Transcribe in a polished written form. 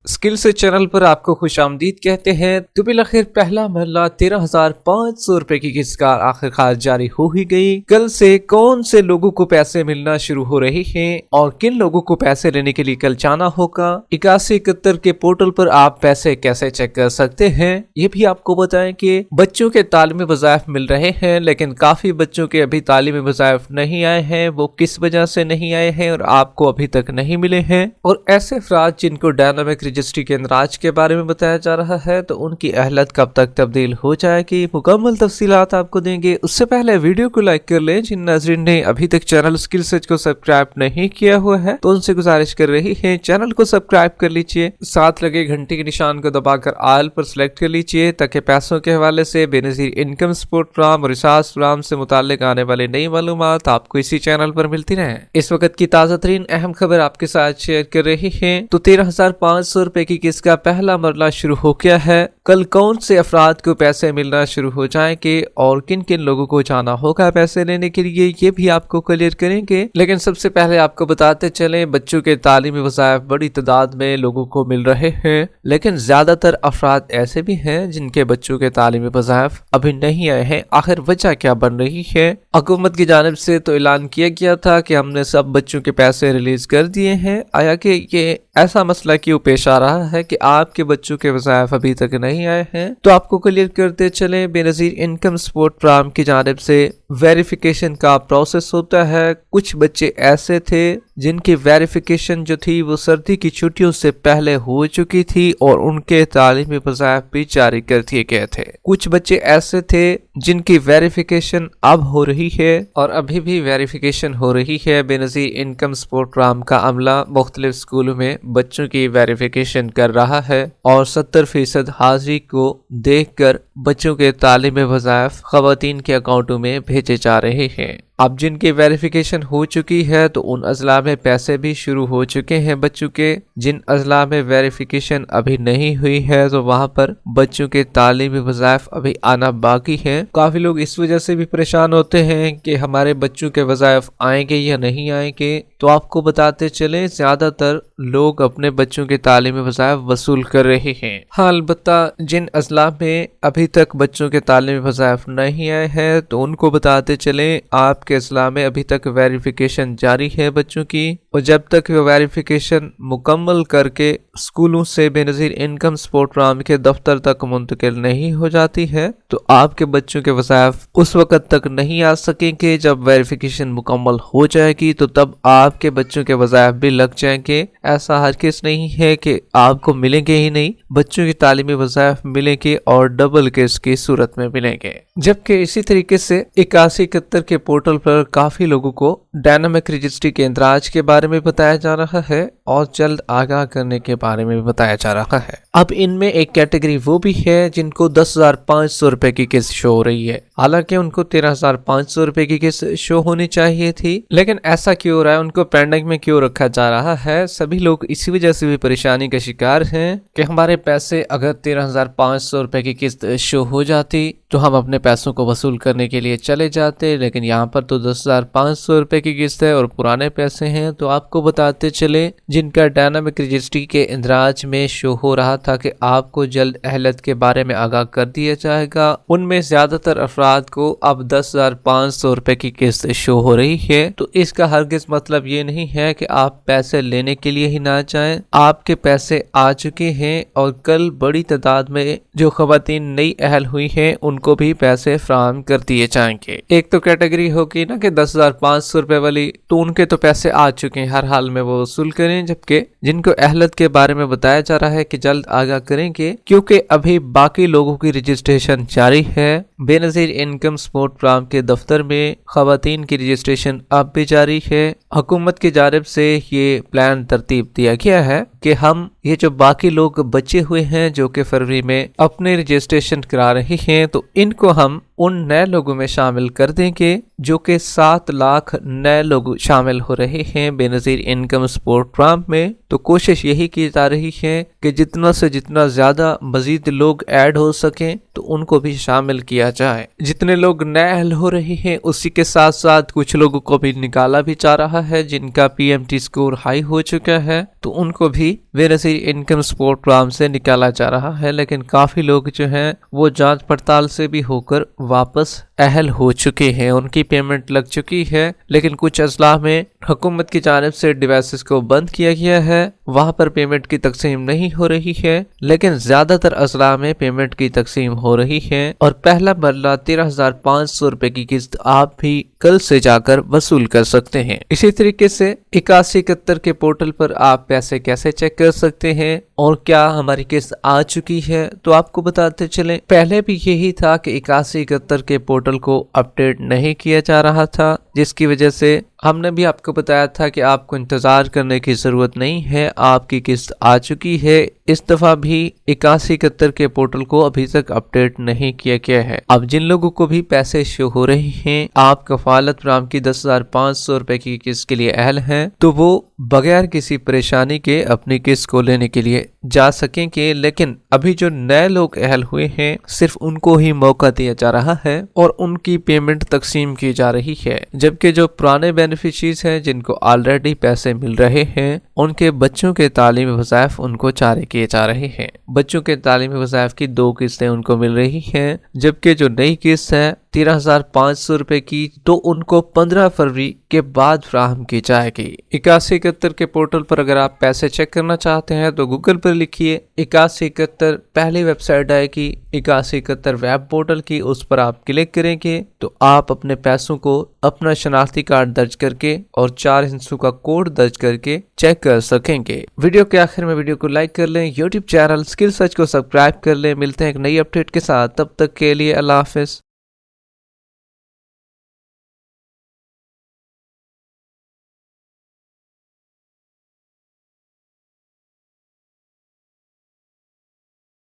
Skill से channel पर आपको खुश आमदीद कहते हैं। तो बिलाखिर पहला मरला 13,500 रुपए की किस्त आखिरकार जारी हो ही गई। कल से कौन से लोगों को पैसे मिलना शुरू हो रहे हैं और किन लोगों को पैसे लेने के लिए कल जाना होगा। 8171 के पोर्टल पर आप पैसे कैसे चेक कर सकते हैं ये भी आपको बताएं कि बच्चों के तालीमी वज़ाइफ मिल रहे हैं, लेकिन काफी बच्चों के अभी तालीमी वज़ाइफ नहीं आए हैं। वो किस वजह से नहीं आए हैं और आपको अभी तक नहीं मिले हैं। और ऐसे अफराद जिनको डायनामिक रजिस्ट्री के इंदराज के बारे में बताया जा रहा है तो उनकी अहलत कब तक तब्दील हो जाएगी, मुकम्मल तफसीलात आपको देंगे। उससे पहले वीडियो को लाइक कर लें। जिन नाज़रीन ने अभी तक चैनल स्किल सर्च को सब्सक्राइब नहीं किया हुआ है तो उनसे गुजारिश कर रही है चैनल को सब्सक्राइब कर लीजिए, साथ लगे घंटे के निशान को दबाकर आल पर सिलेक्ट कर लीजिए ताकि पैसों के हवाले से बेनज़ीर इनकम सपोर्ट प्रोग्राम और रिसार्च प्रोग्राम से मुताल्लिक आने वाले नई मालूमात आपको इसी चैनल पर मिलती रहे। इस वक्त की ताज़ा तरीन अहम खबर आपके साथ शेयर कर रही है। तो 13,500 रुपए की किस्त का पहला मरला शुरू हो गया है। कल कौन से अफराद को पैसे मिलना शुरू हो जाएंगे और किन किन लोगों को जाना होगा पैसे लेने के लिए, ये भी आपको क्लियर करेंगे। लेकिन सबसे पहले आपको बताते चले बच्चों के तालीमी वज़ाइफ बड़ी तादाद में लोगों को मिल रहे हैं, लेकिन ज्यादातर अफराद ऐसे भी हैं जिनके बच्चों के तालीमी वज़ाइफ अभी नहीं आए हैं। आखिर वजह क्या बन रही है? हुकूमत की जानिब से तो ऐलान किया गया था कि हमने सब बच्चों के पैसे रिलीज कर दिए हैं। आया कि ये ऐसा मसला क्यों पेश आ रहा है कि आपके बच्चों के वज़ाइफ अभी तक नहीं आए हैं? तो आपको क्लियर करते चले बेनज़ीर इनकम सपोर्ट प्रोग्राम की जानिब से वेरिफिकेशन का प्रोसेस होता है। कुछ बच्चे ऐसे थे जिनकी वेरिफिकेशन जो थी वो सर्दी की छुट्टियों से पहले हो चुकी थी और उनके तालीमी वज़ाइफ भी जारी कर दिए गए थे। कुछ बच्चे ऐसे थे जिनकी वेरिफिकेशन अब हो रही है और अभी भी वेरिफिकेशन हो रही है। बेनज़ीर इनकम सपोर्ट प्रोग्राम का अमला मुख्तलिफ स्कूलों में बच्चों की वेरिफिकेशन कर रहा है और 70% हाजिरी को देखकर बच्चों के तालीमी वज़ाइफ ख़वातीन के अकाउंटों में भेजे जा रहे हैं। अब जिनकी वेरिफिकेशन हो चुकी है तो उन अजला में पैसे भी शुरू हो चुके हैं बच्चों के। जिन अजला में वेरिफिकेशन अभी नहीं हुई है तो वहां पर बच्चों के तालीमी वज़ाइफ अभी आना बाकी है। काफी लोग इस वजह से भी परेशान होते हैं कि हमारे बच्चों के वज़ाइफ आएंगे या नहीं आएंगे। तो आपको बताते चले ज्यादातर लोग अपने बच्चों के तालीमी वज़ाइफ वसूल कर रहे हैं। हाँ, अलबत्ता जिन अजला में अभी तक बच्चों के तालीमी वज़ाइफ नहीं आए हैं तो उनको बताते चले आपके अजला में अभी तक वेरिफिकेशन जारी है बच्चों की, और जब तक वो वेरिफिकेशन मुकम्मल करके स्कूलों से बेनज़ीर इनकम सपोर्ट प्रोग्राम के दफ्तर तक मुंतकिल नहीं हो जाती है तो आपके बच्चों के वज़ाइफ उस वक़्त तक नहीं आ सकेंगे। जब वेरिफिकेशन मुकम्मल हो जाएगी तो तब आपके बच्चों के वज़ाइफ भी लग जाएंगे। ऐसा हरगिज़ नहीं है कि आपको मिलेंगे ही नहीं, बच्चों की तालीमी वज़ाइफ मिलेंगे और डबल केस की सूरत में मिलेंगे। जबकि इसी तरीके से 8171 के पोर्टल पर काफी लोगों को डायनामिक रजिस्ट्री के इंदराज के बारे में बताया जा रहा है और जल्द आगाह करने के बारे में भी बताया जा रहा है। अब इनमें एक कैटेगरी वो भी है जिनको 10,500 रुपए की किस्त शो हो रही है। हालांकि उनको 13,500 रुपए की किस्त शो होनी चाहिए थी, लेकिन ऐसा क्यों हो रहा है, उनको पेंडिंग में क्यों रखा जा रहा है? सभी लोग इसी वजह से भी परेशानी का शिकार हैं कि हमारे पैसे अगर 13,500 रुपए की किस्त शो हो जाती तो हम अपने पैसों को वसूल करने के लिए चले जाते, लेकिन यहाँ पर तो 10,500 रुपए की किस्त है और पुराने पैसे हैं। तो आपको बताते चले जिनका डायनामिक रजिस्ट्री के इंदराज में शो हो रहा था कि आपको जल्द अहलत के बारे में आगाह कर दिया जाएगा, उनमें ज्यादातर अफराद को अब 10,500 रुपए की किस्त शो हो रही है। तो इसका हरगिज़ मतलब ये नहीं है कि आप पैसे लेने के लिए ही ना जाएं। आपके पैसे आ चुके हैं और कल बड़ी तादाद में जो ख़वातीन नई अहल हुई हैं उनको भी पैसे फराहम कर दिए जाएंगे। एक तो कैटेगरी होगी ना कि 10,500 रुपए वाली, तो उनके तो पैसे आ चुके हैं, हर हाल में वो वसूल करें। जबकि जिनको अहलत के बारे में बताया जा रहा है कि जल्द आगाह करेंगे, क्योंकि अभी बाकी लोगों की रजिस्ट्रेशन जारी है। बेनज़ीर इनकम सपोर्ट प्रोग्राम के दफ्तर में ख़वातीन की रजिस्ट्रेशन अब भी जारी है। हुकूमत की जानिब से ये प्लान तरतीब दिया गया है कि हम ये जो बाकी लोग बचे हुए हैं जो कि फरवरी में अपने रजिस्ट्रेशन करा रहे हैं तो इनको हम उन नए लोगों में शामिल कर देंगे जो कि 7 लाख नए लोग शामिल हो रहे हैं बेनजीर इनकम सपोर्ट प्रोग्राम में। तो कोशिश यही की जा रही है कि जितना से जितना ज्यादा मजीद लोग ऐड हो सकें तो उनको भी शामिल किया जाए। जितने लोग नए अहल हो रहे हैं उसी के साथ साथ कुछ लोगों को भी निकाला भी जा रहा है जिनका PMT स्कोर हाई हो चुका है, तो उनको भी बेनजीर इनकम सपोर्ट प्रोग्राम से निकाला जा रहा है। लेकिन काफी लोग जो हैं वो जांच पड़ताल से भी होकर वापस अहल हो चुके हैं, उनकी पेमेंट लग चुकी है। लेकिन कुछ अजला में हुकूमत की जानिब से डिवाइसेस को बंद किया गया है, वहां पर पेमेंट की तकसीम नहीं हो रही है। लेकिन ज्यादातर अजला में पेमेंट की तकसीम हो रही है और पहला मरला 13,500 रुपए की किस्त आप भी कल से जाकर वसूल कर सकते हैं। इसी तरीके से 8171 के पोर्टल पर आप पैसे कैसे चेक कर सकते हैं और क्या हमारी किस्त आ चुकी है, तो आपको बताते चलें पहले भी यही था कि 8171 के पोर्टल को अपडेट नहीं किया जा रहा था, जिसकी वजह से हमने भी आपको बताया था कि आपको इंतजार करने की जरूरत नहीं है, आपकी किस्त आ चुकी है। इस दफा भी 8171 के पोर्टल को अभी तक अपडेट नहीं किया गया है। अब जिन लोगों को भी पैसे शो हो रहे हैं, आप कफालत प्रोग्राम की 10,500 रुपए की किस्त के लिए अहल हैं, तो वो बगैर किसी परेशानी के अपनी किस्त को लेने के लिए जा सकेंगे। लेकिन अभी जो नए लोग अहल हुए हैं सिर्फ उनको ही मौका दिया जा रहा है और उनकी पेमेंट तकसीम की जा रही है, जबकि जो पुराने बेनिफिशरीज हैं जिनको ऑलरेडी पैसे मिल रहे हैं उनके बच्चों के तालीमी वज़ाइफ उनको जारी किए जा रहे हैं। बच्चों के तालीमी वज़ाइफ की 2 किस्तें उनको मिल रही हैं, जबकि जो नई किस्त है 13,500 रुपए की, तो उनको 15 फरवरी के बाद फ्राहम की जाएगी। 8171 के पोर्टल पर अगर आप पैसे चेक करना चाहते हैं तो गूगल पर लिखिए 8171, पहली वेबसाइट आएगी 8171 वेब पोर्टल की, उस पर आप क्लिक करेंगे तो आप अपने पैसों को अपना शनाख्ती कार्ड दर्ज करके और 4 हिस्सों का कोड दर्ज करके चेक कर सकेंगे। वीडियो के आखिर में वीडियो को लाइक कर लें, यूट्यूब चैनल स्किल सर्च को सब्सक्राइब कर लें। मिलते हैं एक नई अपडेट के साथ, तब तक के लिए अल्लाह हाफिज।